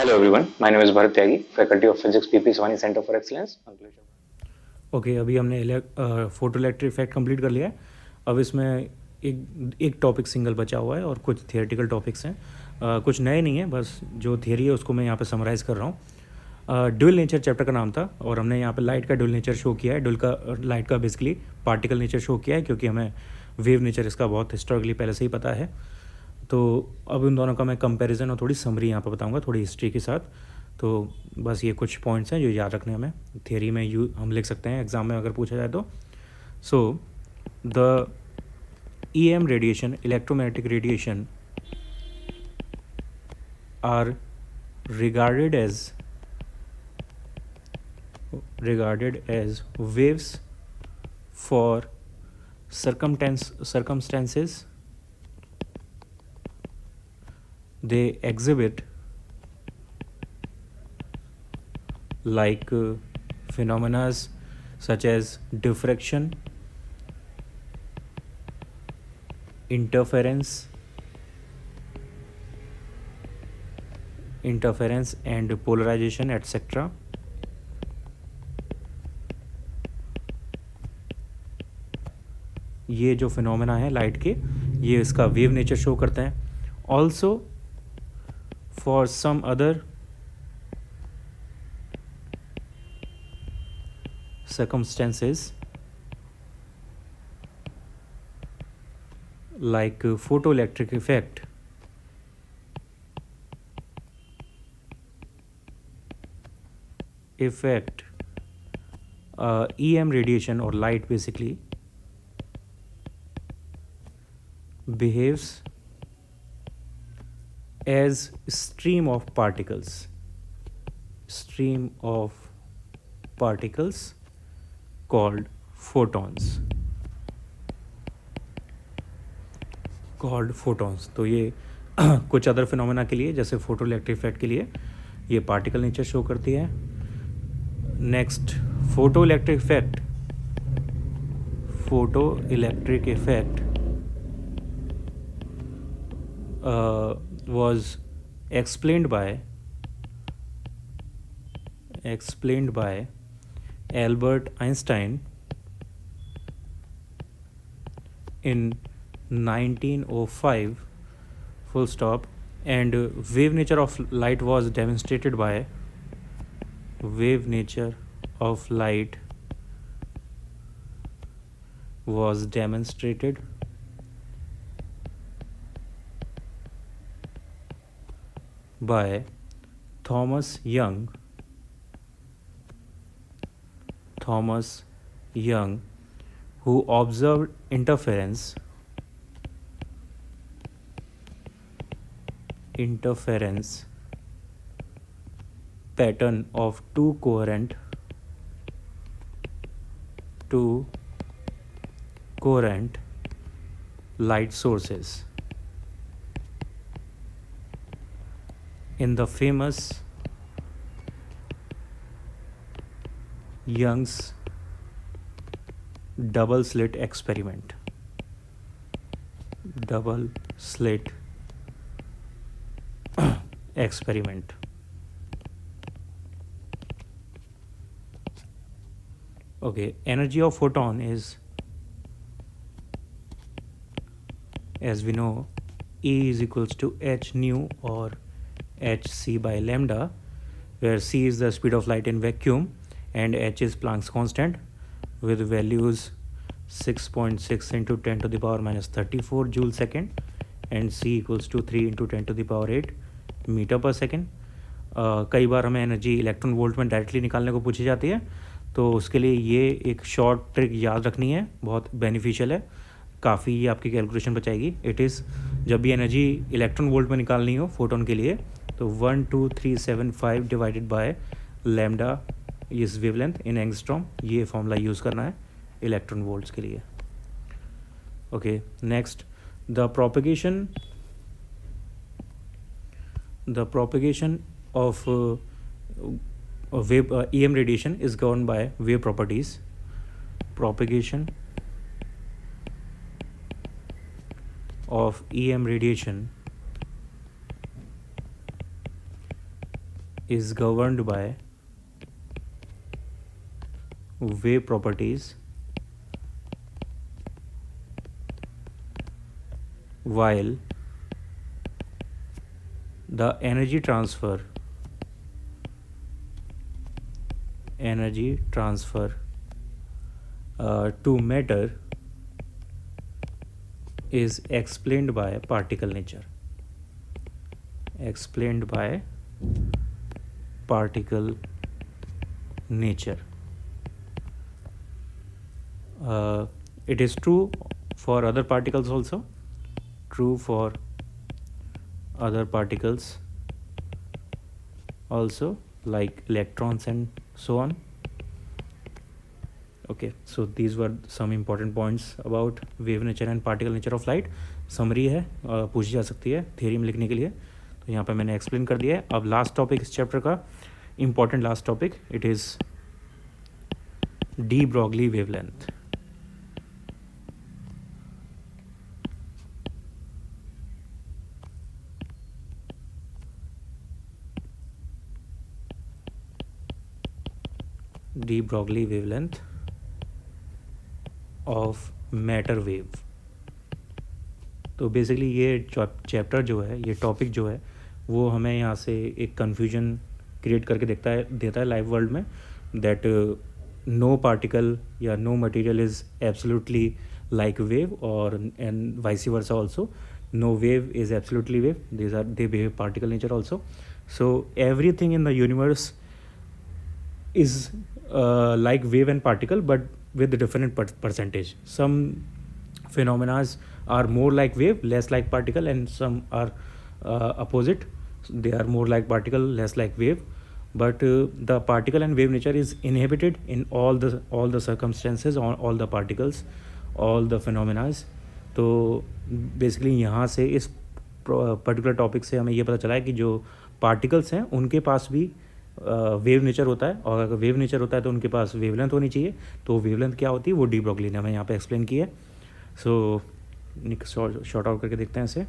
Hello everyone, my name is Bharat Tyagi, Faculty of Physics, PP Swani Center for Excellence. Okay अभी हमने photo electric effect complete कर लिया है. अब इसमें एक टॉपिक सिंगल बचा हुआ है और कुछ थियोरेटिकल टॉपिक्स हैं. कुछ नए नहीं है, बस जो थियरी है उसको मैं यहाँ पे समराइज़ कर रहा हूँ. ड्यूल नेचर चैप्टर का नाम था और हमने यहाँ पे लाइट का ड्यूल नेचर शो किया है. ड्यूल का लाइट का बेसिकली पार्टिकल नेचर शो किया है क्योंकि हमें वेव नेचर इसका बहुत हिस्टोरिकली पहले से ही पता है. तो अब इन दोनों का मैं कंपैरिजन और थोड़ी समरी यहाँ पे बताऊँगा थोड़ी हिस्ट्री के साथ. तो बस ये कुछ पॉइंट्स हैं जो याद रखने हमें. थियरी में हम लिख सकते हैं एग्ज़ाम में अगर पूछा जाए तो. So the EM radiation, electromagnetic radiation, are regarded as waves for circumstances. They exhibit like phenomena such as diffraction, interference and polarization, etc. ये जो फिनोमेना है लाइट के, ये इसका वेव नेचर शो करते हैं. Also for some other circumstances like photoelectric effect, EM radiation or light basically behaves as stream of particles called photons. तो ये कुछ अदर फिनोमेना के लिए जैसे फोटो इलेक्ट्रिक इफेक्ट के लिए ये पार्टिकल नेचर शो करती है. Next photo electric effect was explained by Albert Einstein in 1905, full stop. And wave nature of light was demonstrated by by Thomas Young, who observed interference pattern of two coherent light sources in the famous Young's double slit experiment. Okay, energy of photon is, as we know, E is equals to h nu or hc by lambda, where c is the speed of light in vacuum and h is Planck's constant with values 6.6 into 10 to the power minus 34 joule second and c equals to 3 into 10 to the power 8 metre पर second. कई बार हमें energy electron volt में directly निकालने को पूछी जाती है, तो उसके लिए ये एक शॉर्ट ट्रिक याद रखनी है, बहुत बेनिफिशियल है, काफ़ी ये आपकी कैलकुलेशन बचाएगी. इट इज़ जब भी एनर्जी इलेक्ट्रॉन वोल्ट में निकालनी हो फोटोन के लिए तो 12375 डिवाइडेड बाय लैम्डा इस वेवलेंथ इन एंगस्ट्रॉम, ये फॉर्मूला यूज़ करना है इलेक्ट्रॉन वोल्ट्स के लिए. Okay, next the propagation of wave EM radiation is governed by wave properties. Propagation of EM radiation is governed by wave properties, while the energy transfer to matter is explained by particle nature. It is true for other particles also. Like electrons and so on. Okay, so these were some important points about wave nature and particle nature of light. Summary है, पूछी जा सकती है theory में लिखने के लिए, तो यहाँ पे मैंने एक्सप्लेन कर दिया है. अब लास्ट टॉपिक इस चैप्टर का, important last topic, it is D Broglie wavelength. D Broglie wavelength of matter wave. तो बेसिकली ये चैप्टर जो है, ये टॉपिक जो है, वो हमें यहाँ से एक कन्फ्यूजन क्रिएट करके देता है लाइव वर्ल्ड में, दैट नो पार्टिकल या no material is absolutely like wave, और and vice versa also. No wave is absolutely wave, they behave particle nature also. So everything in the universe is like wave and particle, but with different percentage. Some phenomena are more like wave, less like particle, and some are opposite. They are more like particle, less like wave. But the particle and wave nature is inhibited in all the circumstances, all the particles, all the phenomena. तो basically यहाँ से इस particular topic से हमें ये पता चला है कि जो पार्टिकल्स हैं उनके पास भी वेव नेचर होता है, और अगर वेव नेचर होता है तो उनके पास वेवलेंथ होनी चाहिए. तो वेवलेंथ क्या होती है, वो डी ब्रॉगली ने हमें यहाँ पे एक्सप्लेन की है. सो शॉर्ट आउट करके देखते हैं इसे.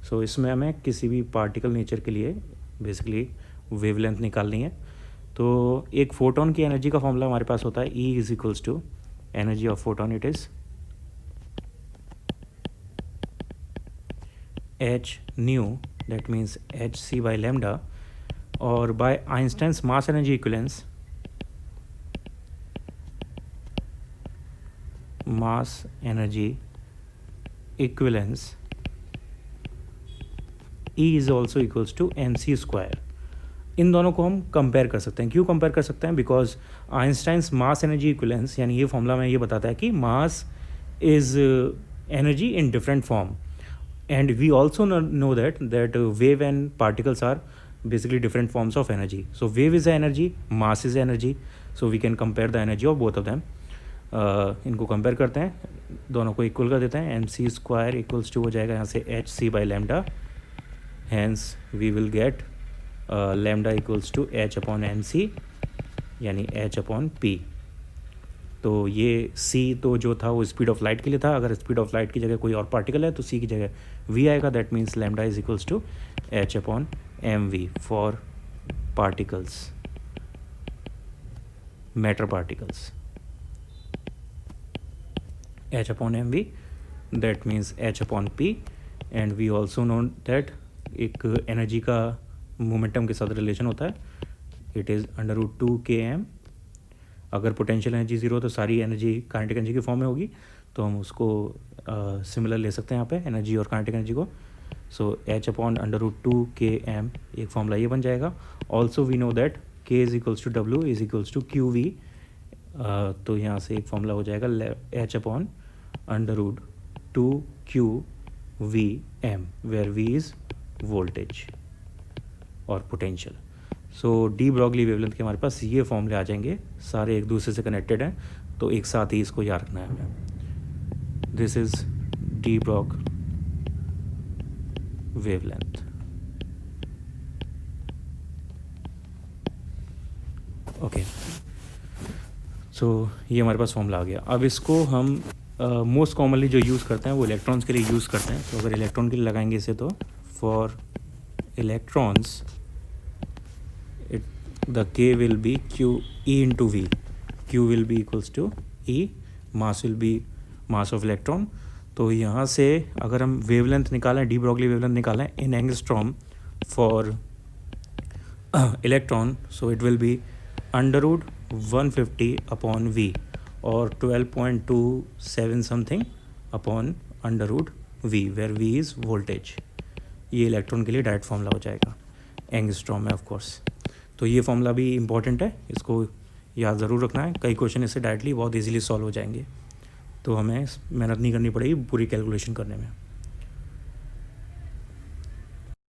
सो इसमें हमें किसी भी पार्टिकल नेचर के लिए बेसिकली वेवलेंथ निकालनी है. तो एक फोटोन की एनर्जी का फॉर्मूला हमारे पास होता है, E is equals to energy of photon, it is h nu, that means hc by lambda, or by Einstein's mass energy equivalence, E is also equals to mc square. इन दोनों को हम compare कर सकते हैं. क्यों कंपेयर कर सकते हैं? Because Einstein's mass energy equivalence, यानी ये फॉर्मूला में ये बताता है कि mass is energy in different form, and we also know that wave and particles are basically different forms of energy. So wave is energy, mass is energy, so we can compare the energy of both of them. इनको compare करते हैं, दोनों को equal कर देते हैं. M C square equals to हो जाएगा यहाँ से H C by lambda, hence we will get lambda equals to H upon M C, यानी एच अपॉन पी. तो ये सी तो जो था वो स्पीड ऑफ लाइट के लिए था. अगर स्पीड ऑफ लाइट की जगह कोई और पार्टिकल है तो सी की जगह वी आएगा. That means lambda is equals to H upon M V for particles, matter particles. H upon mv, that means h upon p, and we also know that एक एनर्जी का मोमेंटम के साथ relation होता है, it is √2km. अगर potential energy zero तो सारी energy kinetic energy के फॉर्म में होगी, तो हम उसको सिमिलर ले सकते हैं यहाँ पे एनर्जी और काइनेटिक एनर्जी को. सो h अपॉन √2km एक फॉर्मूला ये बन जाएगा. Also we know that k is equals to w is equals to q V. तो यहाँ से एक फॉर्मूला हो जाएगा h upon √2qvm, where v is voltage और potential. So de Broglie wavelength के हमारे पास ये फॉर्मूले आ जाएंगे, सारे एक दूसरे से कनेक्टेड हैं, तो एक साथ ही इसको याद रखना है हमें. This is de Broglie wavelength. Okay, so ये हमारे पास फॉर्मूला आ गया. अब इसको हम मोस्ट कॉमनली जो यूज़ करते हैं वो इलेक्ट्रॉन्स के लिए यूज़ करते हैं. तो अगर इलेक्ट्रॉन के लिए लगाएंगे इसे, तो for electrons the k will be q e into v. q will be equals to e, mass will be mass of electron. तो यहाँ से अगर हम वेवलेंथ निकालें, डी ब्रॉगली वेवलेंथ निकालें in angstrom for electron, so it will be √150 upon v और 12.27 something upon √v, where v is voltage. ये electron के लिए डायरेक्ट फॉर्मूला हो जाएगा एंगस्ट्रॉम में, ऑफ कोर्स. तो ये फॉर्मूला भी इंपॉर्टेंट है, इसको याद ज़रूर रखना है. कई क्वेश्चन इससे डायरेक्टली बहुत इजीली सॉल्व हो जाएंगे, तो हमें मेहनत नहीं करनी पड़ेगी पूरी कैलकुलेशन करने में.